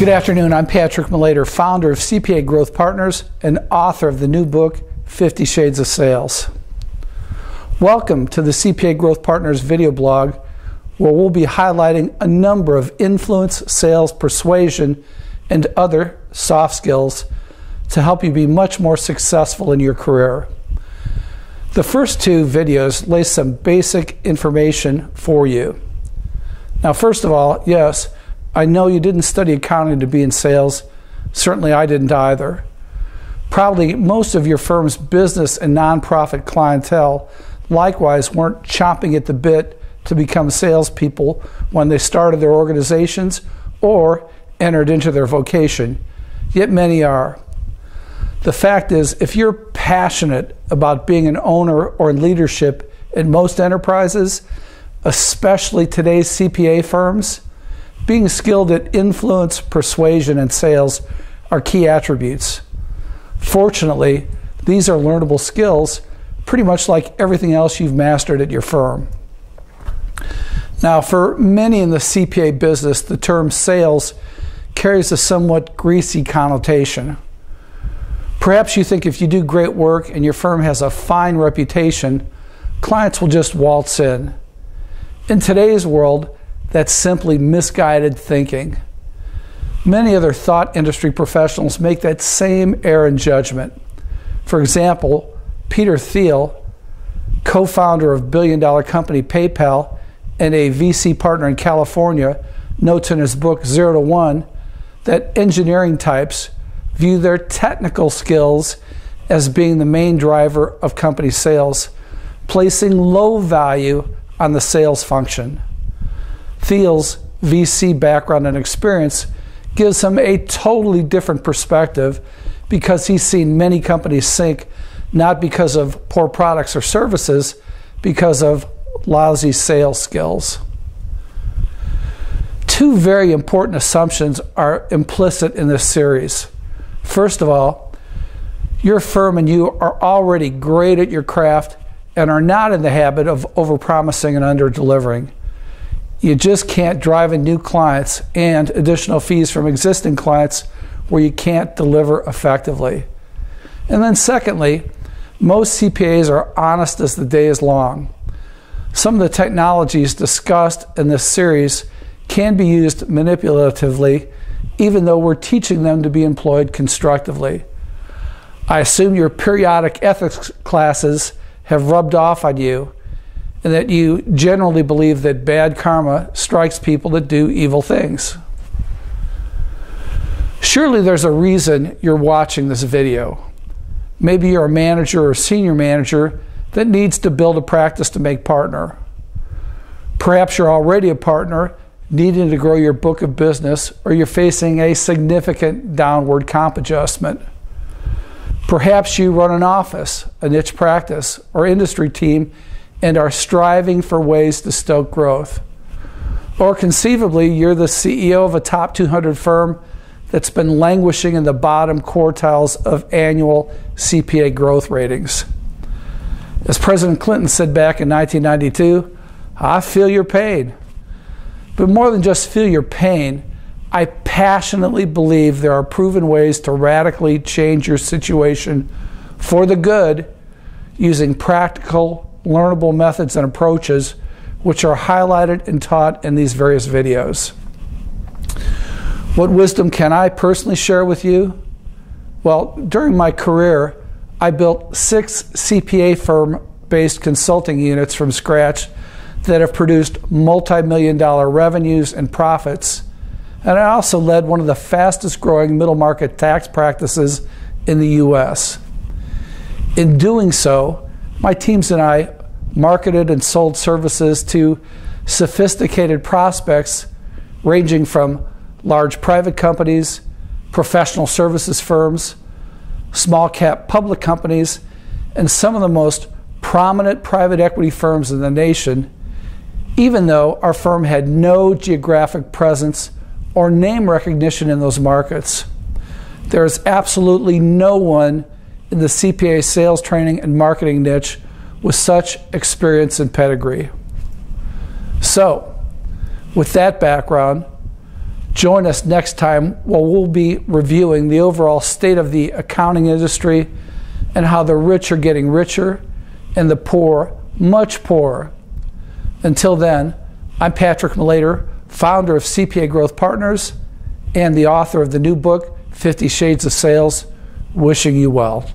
Good afternoon. I'm Patrick Malater, founder of CPA Growth Partners and author of the new book, 50 Shades of Sales. Welcome to the CPA Growth Partners video blog, where we'll be highlighting a number of influence, sales, persuasion, and other soft skills to help you be much more successful in your career. The first two videos lay some basic information for you. Now, first of all, yes, I know you didn't study accounting to be in sales. Certainly I didn't either. Probably most of your firm's business and nonprofit clientele likewise weren't chomping at the bit to become salespeople when they started their organizations or entered into their vocation, yet many are. The fact is, if you're passionate about being an owner or in leadership in most enterprises, especially today's CPA firms, being skilled at influence, persuasion, and sales are key attributes. Fortunately, these are learnable skills, pretty much like everything else you've mastered at your firm. Now, for many in the CPA business, the term sales carries a somewhat greasy connotation. Perhaps you think if you do great work and your firm has a fine reputation, clients will just waltz in. In today's world, that's simply misguided thinking. Many other thought industry professionals make that same error in judgment. For example, Peter Thiel, co-founder of billion-dollar company PayPal and a VC partner in California, notes in his book 0 to 1 that engineering types view their technical skills as being the main driver of company sales, placing low value on the sales function. Thiel's VC background and experience gives him a totally different perspective because he's seen many companies sink not because of poor products or services, because of lousy sales skills. Two very important assumptions are implicit in this series. First of all, your firm and you are already great at your craft and are not in the habit of overpromising and under-delivering. You just can't drive in new clients and additional fees from existing clients where you can't deliver effectively. And then secondly, most CPAs are honest as the day is long. Some of the technologies discussed in this series can be used manipulatively, even though we're teaching them to be employed constructively. I assume your periodic ethics classes have rubbed off on you, and that you generally believe that bad karma strikes people that do evil things. Surely there's a reason you're watching this video. Maybe you're a manager or senior manager that needs to build a practice to make partner. Perhaps you're already a partner needing to grow your book of business, or you're facing a significant downward comp adjustment. Perhaps you run an office, a niche practice, or industry team and are striving for ways to stoke growth. Or conceivably, you're the CEO of a top 200 firm that's been languishing in the bottom quartiles of annual CPA growth ratings. As President Clinton said back in 1992, I feel your pain. But more than just feel your pain, I passionately believe there are proven ways to radically change your situation for the good using practical, learnable methods and approaches which are highlighted and taught in these various videos. What wisdom can I personally share with you? Well, during my career, I built 6 CPA firm-based consulting units from scratch that have produced multi-million-dollar revenues and profits, and I also led one of the fastest growing middle market tax practices in the US. In doing so, my teams and I marketed and sold services to sophisticated prospects ranging from large private companies, professional services firms, small cap public companies, and some of the most prominent private equity firms in the nation, even though our firm had no geographic presence or name recognition in those markets. There is absolutely no one in the CPA sales training and marketing niche with such experience and pedigree. So, with that background, Join us next time where we'll be reviewing the overall state of the accounting industry and how the rich are getting richer and the poor much poorer. Until then, I'm Patrick Malater, founder of CPA Growth Partners and the author of the new book, 50 Shades of Sales, wishing you well.